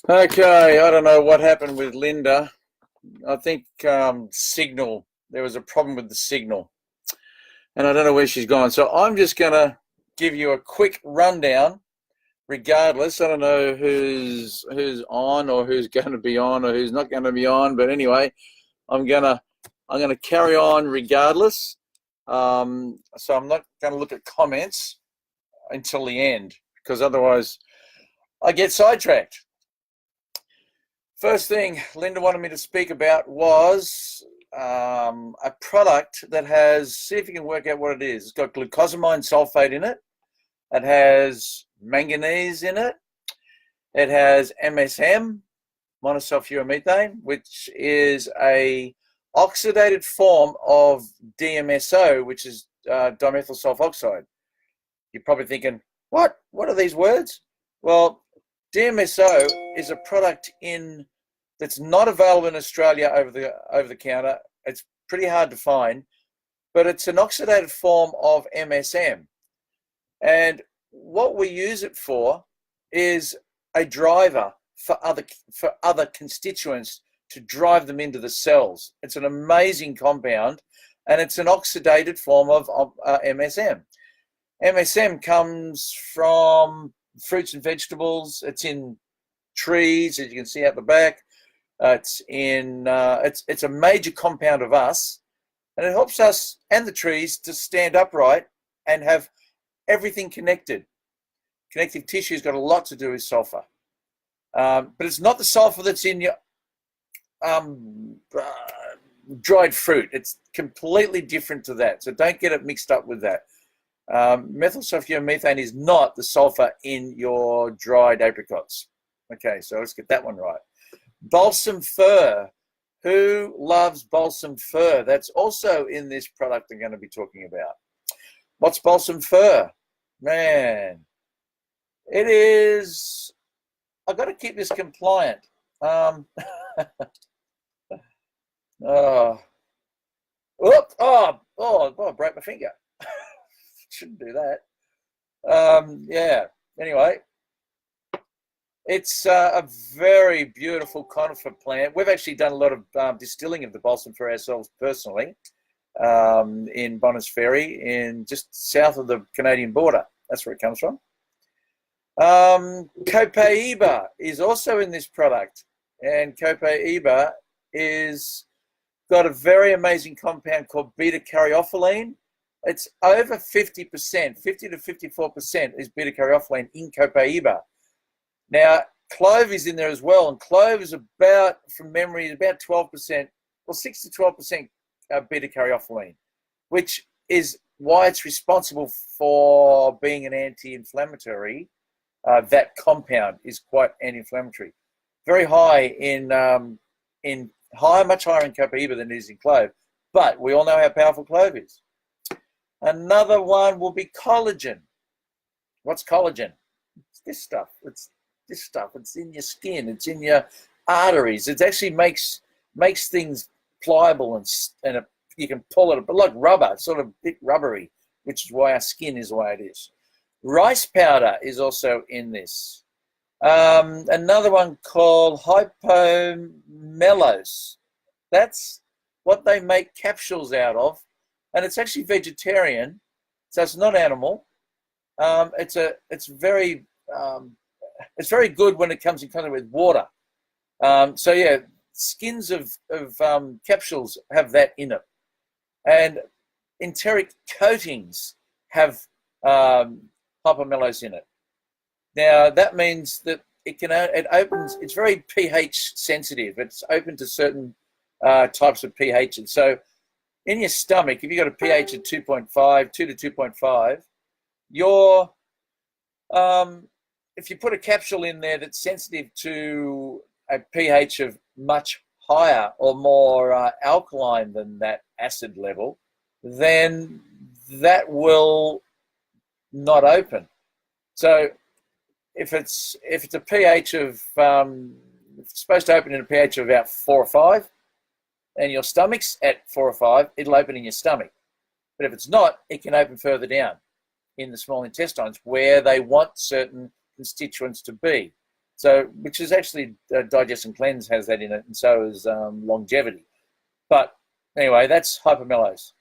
Okay, I don't know what happened with Linda. I think signal, there was a problem with the signal, and I don't know where she's gone. So I'm just going to give you a quick rundown. Regardless, I don't know who's on or who's going to be on or who's not going to be on, but anyway, I'm gonna I'm gonna carry on regardless. So I'm not going to look at comments until the end because otherwise I get sidetracked. First thing Linda wanted me to speak about was a product that has, see if you can work out what it is. It's got glucosamine sulfate in it. It has manganese in it. It has MSM, monosulfuromethane, which is a oxidated form of DMSO, which is dimethyl sulfoxide. You're probably thinking, what? What are these words? Well, DMSO is a product that's not available in Australia over the counter. It's pretty hard to find, but it's an oxidated form of MSM. And what we use it for is a driver for other constituents to drive them into the cells. It's an amazing compound, and it's an oxidated form of MSM. MSM comes from fruits and vegetables. It's in trees, as you can see out the back. It's a major compound of us, and it helps us and the trees to stand upright and have everything connected. Connective tissue's got a lot to do with sulfur, but it's not the sulfur that's in your dried fruit. It's completely different to that, so don't get it mixed up with that. Methylsulfuromethane is not the sulfur in your dried apricots. Okay, so let's get that one right. Balsam fir. Who loves balsam fir? That's also in this product I'm going to be talking about. What's balsam fir? Man, it is, I've got to keep this compliant. Oh, I broke my finger. Shouldn't do that. Yeah, anyway, it's a very beautiful conifer plant. We've actually done a lot of distilling of the balsam for ourselves personally in Bonners Ferry, in just south of the Canadian border. That's where it comes from. Copaiba is also in this product, and Copaiba is got a very amazing compound called beta-caryophyllene. It's over 50%, 50 to 54% is beta-caryophyllene in Copaiba. Now, clove is in there as well, and clove is about, from memory, about 12%, well, 6 to 12% beta-caryophyllene, which is why it's responsible for being an anti-inflammatory. That compound is quite anti-inflammatory. Very high much higher in Copaiba than it is in clove, but we all know how powerful clove is. Another one will be collagen. What's collagen? It's this stuff. It's in your skin. It's in your arteries. It actually makes things pliable and you can pull it, but like rubber, sort of a bit rubbery, which is why our skin is the way it is. Rice powder is also in this. Another one called hypomellose. That's what they make capsules out of, and it's actually vegetarian, so it's not animal. It's very good when it comes in contact with water. So yeah, skins of capsules have that in it, and enteric coatings have hypomellose in it. Now that means that it's very pH sensitive. It's open to certain types of pH, and so in your stomach, if you've got a pH of 2.5, 2 to 2.5, if you put a capsule in there that's sensitive to a pH of much higher or more alkaline than that acid level, then that will not open. So if it's a pH of it's supposed to open in a pH of about 4 or 5, and your stomach's at 4 or 5, it'll open in your stomach. But if it's not, it can open further down in the small intestines where they want certain constituents to be. So, which is actually Digest and Cleanse has that in it, and so is Longevity. But anyway, that's hypomellose.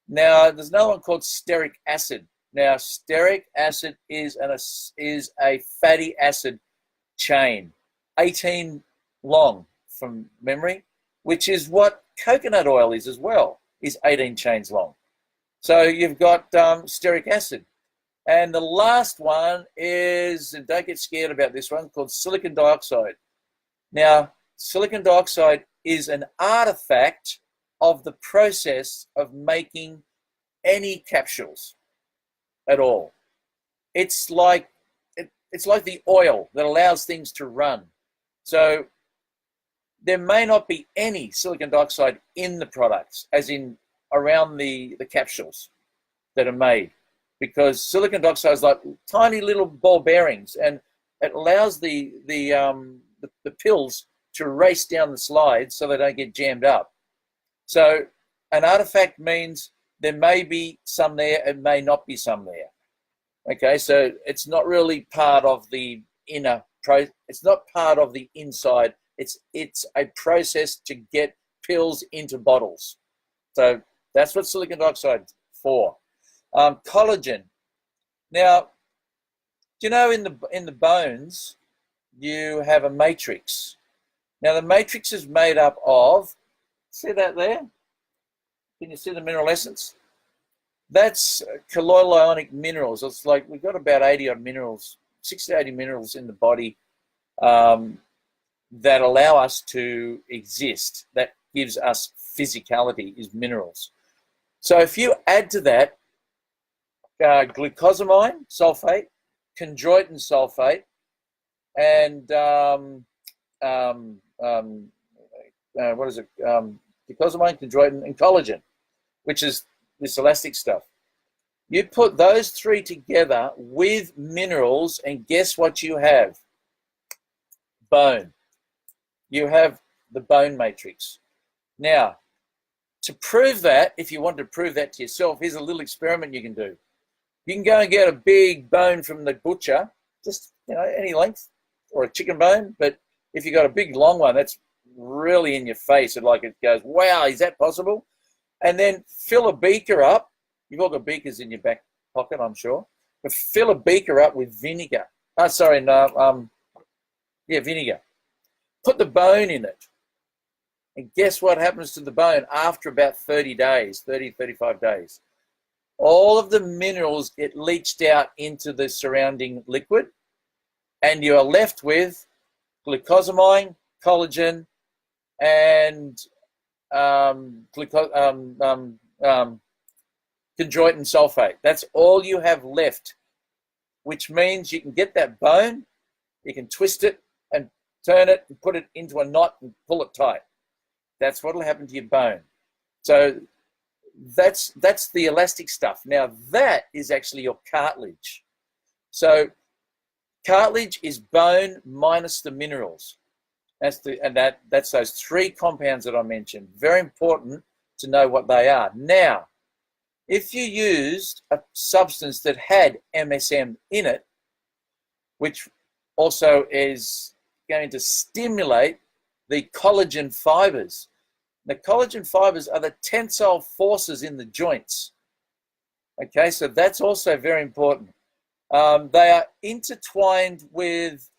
Now, there's another one called stearic acid. Now, stearic acid is a fatty acid chain, 18 long from memory, which is what coconut oil is as well, is 18 chains long. So you've got stearic acid. And the last one is, and don't get scared about this one, called silicon dioxide. Now, silicon dioxide is an artifact of the process of making any capsules at all. It's like the oil that allows things to run. So there may not be any silicon dioxide in the products, as in around the capsules that are made, because silicon dioxide is like tiny little ball bearings, and it allows the pills to race down the slides so they don't get jammed up. So an artifact means there may be some there, it may not be some there. Okay, so it's not really part of the it's not part of the inside. It's a process to get pills into bottles. So that's what silicon dioxide's for. Collagen. Now, you know, in the bones, you have a matrix. Now, the matrix is made up of, see that there? Can you see the mineral essence? That's colloidal ionic minerals. It's like we've got about 80 odd minerals, 60 to 80 minerals in the body that allow us to exist. That gives us physicality, is minerals. So if you add to that glucosamine sulfate, chondroitin sulfate, and what is it? Glucosamine, chondroitin, and collagen, which is this elastic stuff. You put those three together with minerals, and guess what you have? Bone. You have the bone matrix. Now, to prove that, if you want to prove that to yourself, here's a little experiment you can do. You can go and get a big bone from the butcher, just, you know, any length, or a chicken bone, but if you've got a big long one, that's really in your face, and like it goes, wow, is that possible? And then fill a beaker up. You've all got beakers in your back pocket, I'm sure. But fill a beaker up with vinegar. Vinegar. Put the bone in it. And guess what happens to the bone after about 30 days, 35 days? All of the minerals get leached out into the surrounding liquid, and you are left with glucosamine, collagen, and chondroitin sulfate. That's all you have left, which means you can get that bone, you can twist it and turn it and put it into a knot and pull it tight. That's what will happen to your bone. So that's the elastic stuff. Now that is actually your cartilage. So cartilage is bone minus the minerals. That's those three compounds that I mentioned. Very important to know what they are. Now, if you used a substance that had MSM in it, which also is going to stimulate the collagen fibers. The collagen fibers are the tensile forces in the joints. Okay, so that's also very important. They are intertwined with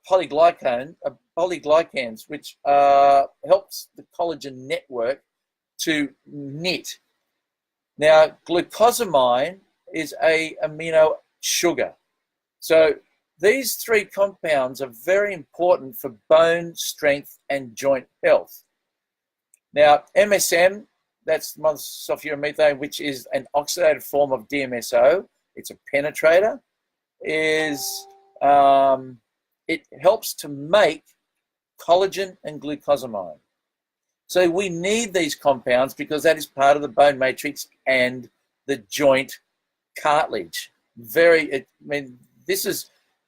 polyglycans, which helps the collagen network to knit. Now, glucosamine is a amino sugar. So these three compounds are very important for bone strength and joint health. Now, MSM, that's monosulfuromethane, which is an oxidative form of DMSO. It's a penetrator. It helps to make collagen and glucosamine. So we need these compounds because that is part of the bone matrix and the joint cartilage.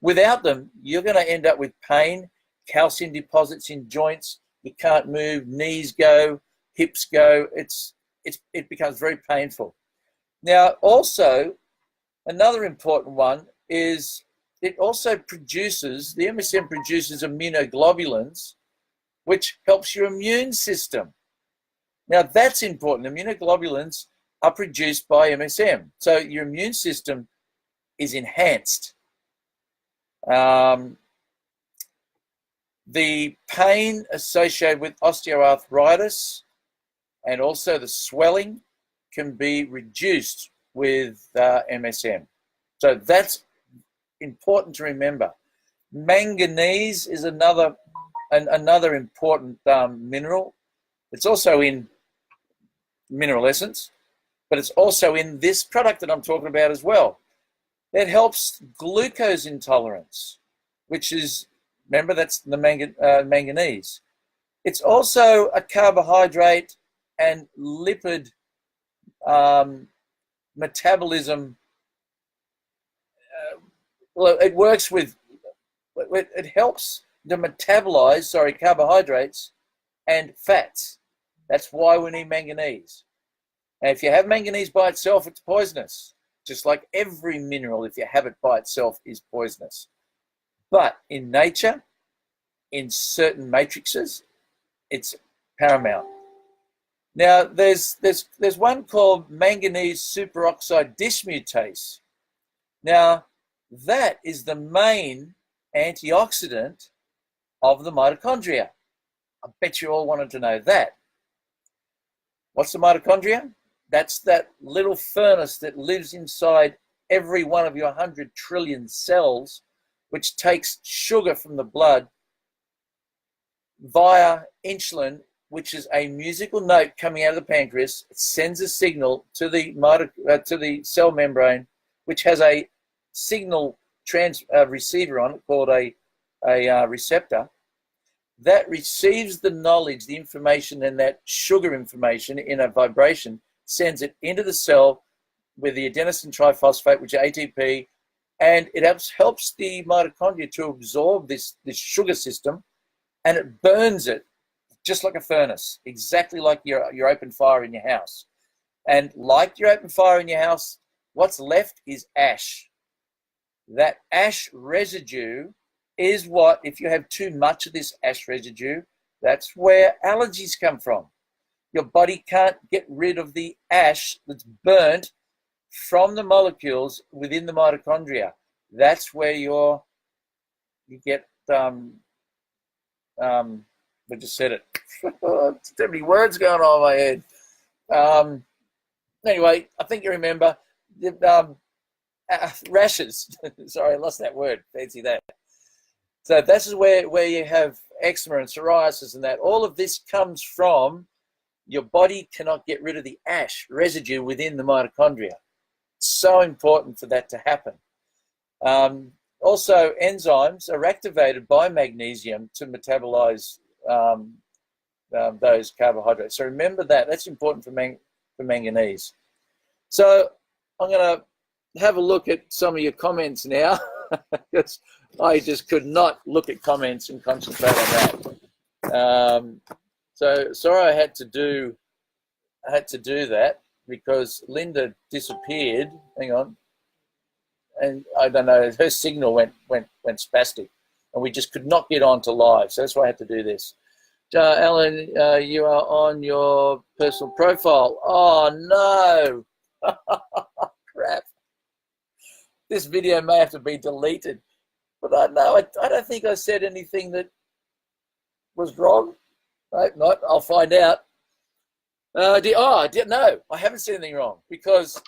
Without them, you're going to end up with pain, calcium deposits in joints. You can't move, knees go, hips go. It becomes very painful. Now, also, another important one is it also produces, the MSM produces immunoglobulins, which helps your immune system. Now that's important. Immunoglobulins are produced by MSM. So your immune system is enhanced. The pain associated with osteoarthritis and also the swelling can be reduced with MSM. So that's important to remember. Manganese is another important mineral. It's also in Mineral Essence, but it's also in this product that I'm talking about as well. It helps glucose intolerance, which is, remember, that's the manganese. It's also a carbohydrate and lipid metabolism. Well, it works with, it helps to metabolize, carbohydrates and fats. That's why we need manganese. And if you have manganese by itself, it's poisonous. Just like every mineral, if you have it by itself, is poisonous. But in nature, in certain matrices, it's paramount. Now, there's one called manganese superoxide dismutase. Now, that is the main antioxidant of the mitochondria. I bet you all wanted to know that. What's the mitochondria? That's that little furnace that lives inside every one of your 100 trillion cells, which takes sugar from the blood via insulin, which is a musical note coming out of the pancreas. It sends a signal to the cell membrane, which has a signal receiver on it called a receptor that receives the knowledge, the information, and that sugar information in a vibration, sends it into the cell with the adenosine triphosphate, which is ATP, and it helps the mitochondria to absorb this sugar system, and it burns it just like a furnace, exactly like your open fire in your house. And like your open fire in your house, what's left is ash. That ash residue is what, if you have too much of this ash residue, that's where allergies come from. Your body can't get rid of the ash that's burnt from the molecules within the mitochondria. That's where you get I just said it. Too many words going on in my head. Anyway, I think you remember the rashes. Sorry, I lost that word. Fancy that. So this is where you have eczema and psoriasis and that. All of this comes from your body cannot get rid of the ash residue within the mitochondria. It's so important for that to happen. Also, enzymes are activated by magnesium to metabolize those carbohydrates. So remember that. That's important for manganese. So I'm going to have a look at some of your comments now because I just could not look at comments and concentrate on that. So sorry I had to do that because Linda disappeared. Hang on. And I don't know, her signal went spastic, and we just could not get on to live. So that's why I had to do this. Alan, you are on your personal profile. Oh no! Crap! This video may have to be deleted, but I don't think I said anything that was wrong. Right? Not. I'll find out. No, I haven't said anything wrong because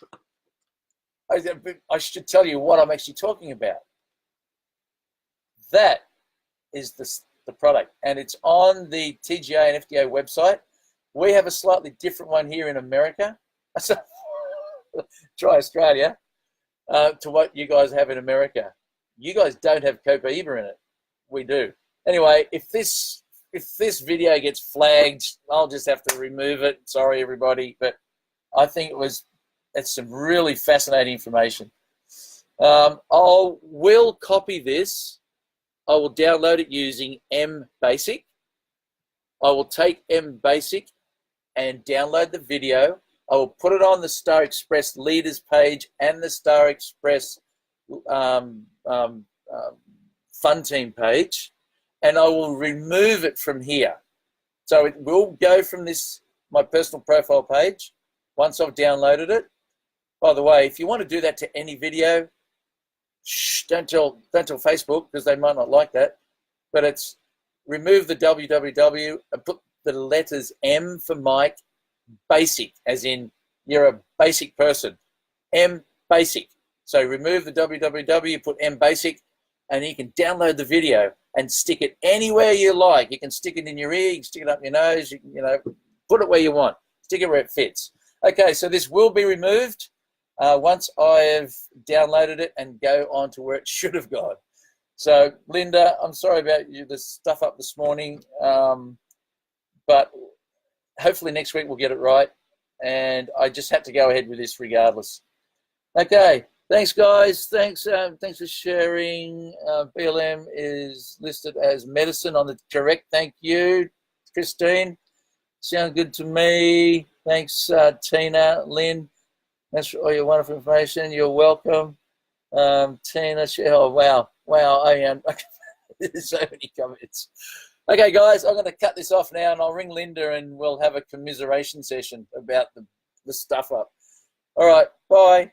I should tell you what I'm actually talking about. That is the product, and it's on the TGA and FDA website. We have a slightly different one here in America. So try Australia to what you guys have in America. You guys don't have copaíba in it. We do. Anyway, if this video gets flagged, I'll just have to remove it. Sorry, everybody, but I think it's some really fascinating information. We'll copy this. I will download it using MBasic. I will take MBasic and download the video. I will put it on the Star Express leaders page and the Star Express Fun Team page, and I will remove it from here. So it will go from my personal profile page once I've downloaded it. By the way, if you want to do that to any video, don't tell Facebook, because they might not like that. But it's remove the www and put the letters M for Mike, basic, as in you're a basic person. M basic. So remove the www, put M basic, and you can download the video and stick it anywhere you like. You can stick it in your ear, you can stick it up your nose, you can, put it where you want. Stick it where it fits. Okay, so this will be removed once I've downloaded it and go on to where it should have gone. So, Linda, I'm sorry about the stuff up this morning, but hopefully next week we'll get it right. And I just had to go ahead with this regardless. Okay, thanks, guys. Thanks for sharing. BLM is listed as medicine on the correct. Thank you, Christine. Sound good to me. Thanks, Tina, Lynn. Thanks for all your wonderful information. You're welcome. Tina, oh, wow. I am. There's so many comments. Okay, guys, I'm going to cut this off now, and I'll ring Linda, and we'll have a commiseration session about the stuff up. All right, bye.